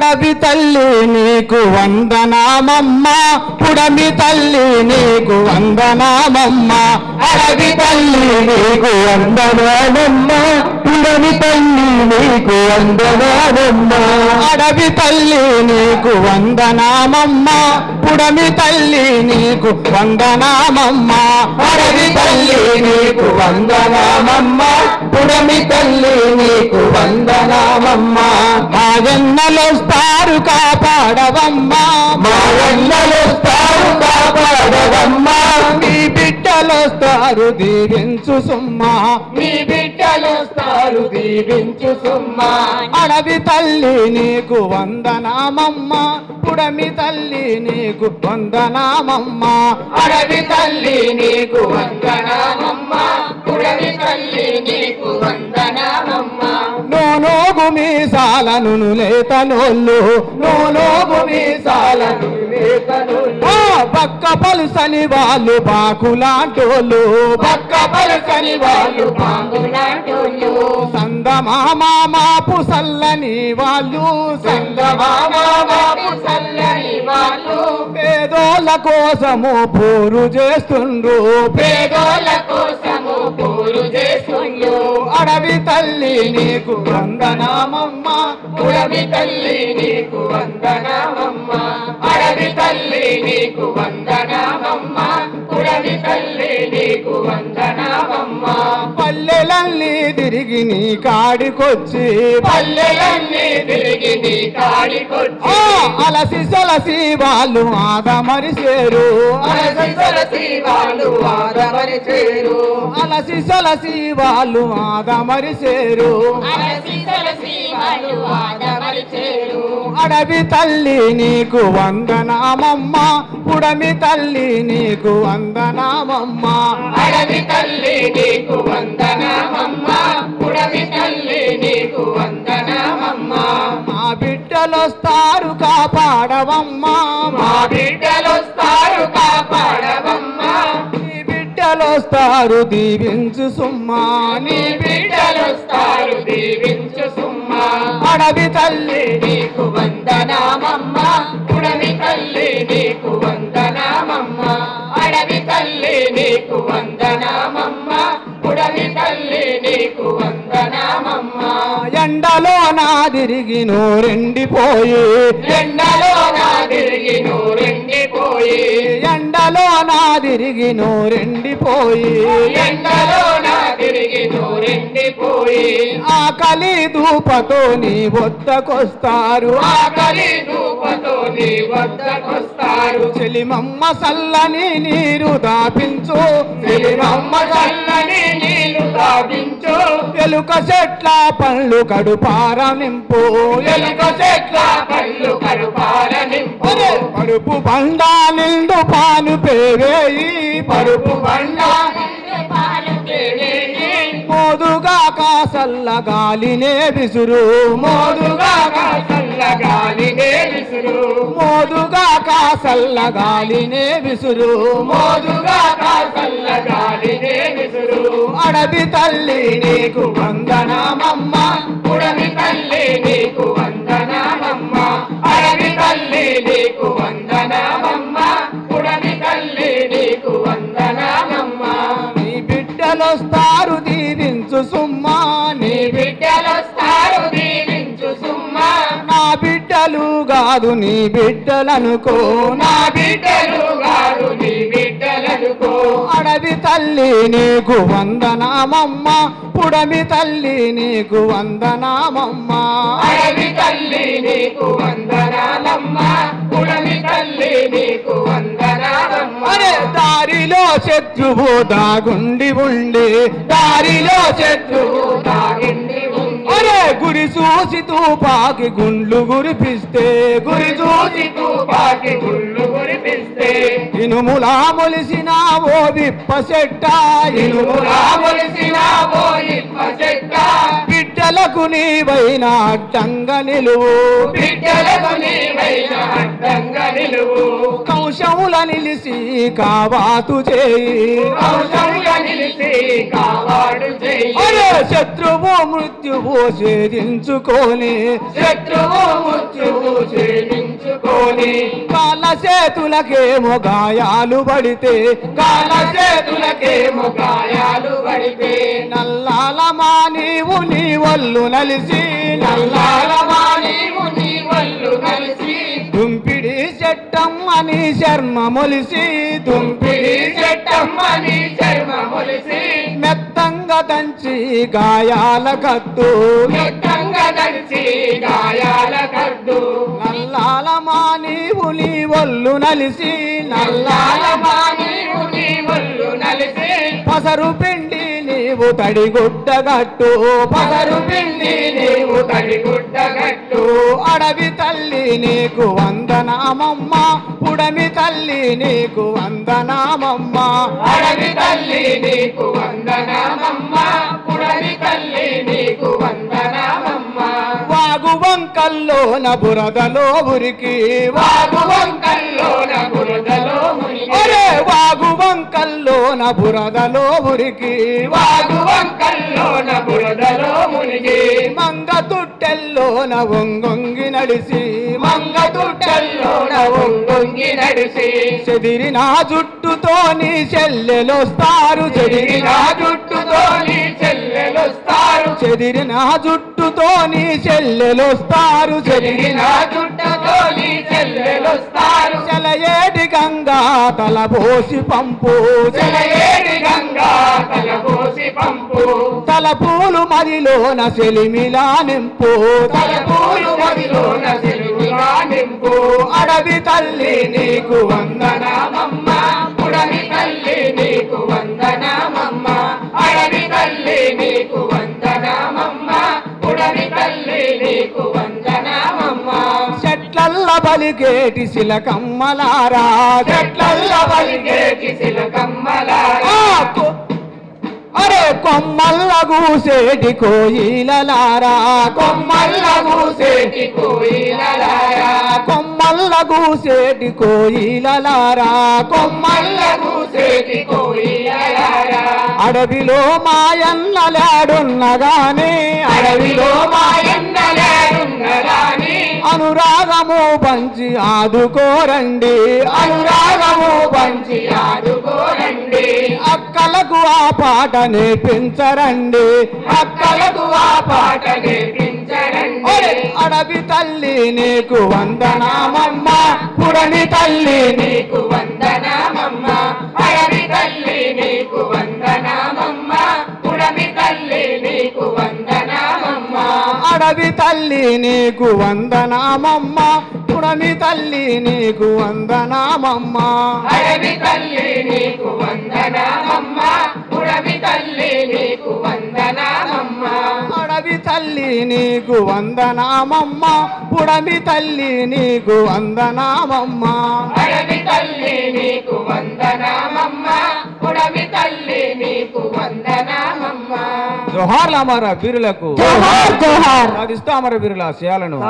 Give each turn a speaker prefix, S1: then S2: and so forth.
S1: అడవి తల్లి నీకు వందనామమ్మ పుడమి తల్లి నీకు వందనామమ్మ అడవి తల్లి నీకు వందనామమ్మ పుడమి తల్లి నీకు వందనామమ్మ అడవి తల్లి నీకు వందనామమ్మ పుడమి తల్లి నీకు వందనామమ్మ అడవి తల్లి నీకు వందనామమ్మ పుడమి తల్లి నీకు వందనామమ్మ మాయన్నలొస్తారు కాపాడవమ్మ మాయన్నలొస్తారు కాపాడవమ్మ మీ బిడ్డలొస్తారు దీవించు సుమ్మా మీ బిడ్డలొస్తారు దీవించు సుమ్మా అడవి తల్లి నీకు వందనామమ్మ పుడమి తల్లి నీకు వందనామమ్మ అడవి తల్లి నీకు వందనామమ్మ పుడమి తల్లి నీకు వందనామమ్మ నోనోగు మీసాలను లేతనోళ్ళు నోనోగు మీసాలను లేతనోళ్ళు పక్క పలుసని వాళ్ళు బాకులాంటోళ్ళు పక్క పలుసని వాళ్ళు బాకులాంటోళ్ళు సందమామాపు సల్లని వాళ్ళు సందమామాపు సల్లని వాళ్ళు పేదోళ్ళ కోసము పోరు చేస్తుండ్రు పేదోళ్ళ కోసము పోరు చేస్తుండ్రు అడవి తల్లి నీకు వందనామమ్మ పుడమి తల్లి నీకు వందనామమ్మ అడవి తల్లి నీకు వందనామమ్మ పుడమి తల్లి నీకు వందనామమ్మ పల్లెలన్నీ తిరిగి నీ కాడికొచ్చి పల్లెలన్నీ తిరిగి నీ కాడికొచ్చి అలసి సొలసి వాళ్ళు ఆదమరిచేరు అలసి సొలసి వాళ్ళు ఆదమరిచేరు అలసి సొలసి వాళ్ళు ఆదమరిచేరు అలసి సొలసి వాళ్ళు ఆదమరిచేరు అడవి తల్లి నీకు వందనామమ్మ పుడమి తల్లి నీకు వందనామమ్మ అడవి తల్లి నీకు వందనామమ్మ పుడమి తల్లి నీకు వందనామమ్మ మా బిడ్డలొస్తారు కాపాడవమ్మ మా బిడ్డలొస్తారు కాపాడవమ్మ నీ బిడ్డలొస్తారు దీవించు సుమ్మా నీ బిడ్డలొస్తారు దీవించు సుమ్మా అడవి తల్లి నీకు వందనామమ్మ పుడమి తల్లి నీకు వందనామమ్మ అడవి తల్లి నీకు వందనామమ్మ పుడమి తల్లి నీకు వందనామమ్మ ఎండలో నా తిరిగి నోరెండిపోయి ఎండలో నా తిరిగి నోరెండిపోయి ఎండలో నా తిరిగి నోరెండిపోయి ఎండలో నా తిరిగి నోరెండిపోయి ఆకలి ధూపతో నీ వద్దకొస్తారు ఆకలి ధూపతో నీ వద్దకొస్తారు చెలిమమ్మ సల్లని నీరు దాపించు చెలిమమ్మ సల్లని నీరు దాపించు ఎలుక చెట్ల పళ్ళు కడుపార నింపు ఎలుక చెట్ల పళ్ళు కడుపార నింపు పరుపు బండ నిండు పాలు పేవేయి పరుపు బండ మోదుగా కాసల్ల గాలినే విసురు మోదుగా కాసల్ల గాలినే విసురు మోదుగా కాసల్ల గాలినే విసురు మోదుగా కాసల్ల గాలినే విసురు అడవి తల్లి నీకు వందనామమ్మ పుడమి తల్లి నీకు వందనామమ్మ అడవి తల్లి నీకు వందనామమ్మ పుడమి తల్లి నీకు వందనామమ్మ నీ బిడ్డలొస్తారు దీవించు సుమ్మా నీ బిడ్డలొస్తారు దీవించు సుమ్మా నా బిడ్డలు కాదు నీ బిడ్డలనుకో నా బిడ్డలు కాదు నీ బిడ్డలనుకో అడవి తల్లి నీకు వందనామమ్మ పుడమి తల్లి నీకు వందనామమ్మ అడవి తల్లి నీకు వందనామమ్మ పుడమి తల్లి నీకు వందనామమ్మ దారిలో శత్రువు దాగుండి ఉండి దారిలో శత్రువు దాగుండి ఒరే గురి చూసి తూపాకి గుండ్లు గురిపిస్తే గురి చూసి తూపాకి గుండ్లు గురిపిస్తే ఇనుములా మొలిసిన ఓ విప్ప చెట్ట ఇనుములా మొలిసిన ఓ విప్ప చెట్ట బిడ్డలకు నీవైన అడ్డంగా నిలువు బిడ్డలకు నీవైన అడ్డంగా నిలువు కౌశముల నిలిసి కావాతు చేయి కౌశముల నిలిసి కావాడు చేయి శత్రువు మృత్యువు ఛేదించుకొని కాళ్ళ చేతులకేమో గాయాలు పడితే నల్లాలమా నీవు నీ వల్లు నలిసి దుంపిడి చెట్టమ్మని శర్మ మొలిసి మెత్తంగా దంచి గాయాల కద్దు నల్లాలమా నీవు నీ వల్లు నలిసి పసరు పిండి నీవు తడిగుడ్డగట్టు అడవి తల్లి నీకు వందనామమ్మ పుడమి తల్లి నీకు వందనామమ్మ వాగు వంకల్లోన బురదలో ఉరికి వాగు వంకల్లోన బురదలో ఉరికి మంగ తుట్టెల్లోన ఒంగొంగి నడిసి చెదిరిన జుట్టుతో నీ చెల్లెలొస్తారు చెదిరిన జుట్టుతో నీ చెల్లెలొస్తారు చెలయేటి గంగా తలబోసి పంపు తలపూలు మదిలోన సెలిమిలా నింపు అడవి తల్లి నీకు వందనామమ్మ పుడమి తల్లి నీకు వందనామమ్మ అడవి తల్లి నీకు వందనామమ్మ పుడమి తల్లి నీకు వందనామమ్మ చెట్లల్ల బలిగేటి శిలకమ్మలారా అరే కొమ్మల్ల గూసేటి కోయిలలారా కొమ్మల్ల గూసేటి కోయిలలారా అడవిలో మాయన్నలాడున్నగానే అనురాగము పంచి ఆదుకోరండి అక్కలకు ఆ పాట నేర్పించరండి అడవి తల్లి నీకు వందనామమ్మ పుడమి తల్లి నీకు వందనామమ్మ అడవి తల్లి నీకు వందనామమ్మ పుడమి తల్లి నీకు వందనామమ్మ అడవి తల్లి నీకు వందనామమ్మ పుడమి తల్లి నీకు వందనామమ్మ అడవి తల్లి నీకు వందనామమ్మ పుడమి తల్లి నీకు వందనామమ్మ అడవి తల్లి నీకు వందనామమ్మ పుడమి తల్లి నీకు వందనామమ్మ అడవి తల్లి నీకు వందనామమ్మ పుడమి తల్లి నీకు వందనామమ్మ జోహార్ల అమర వీరులకు సాధిస్తా అమర వీరుల ఆశయాలను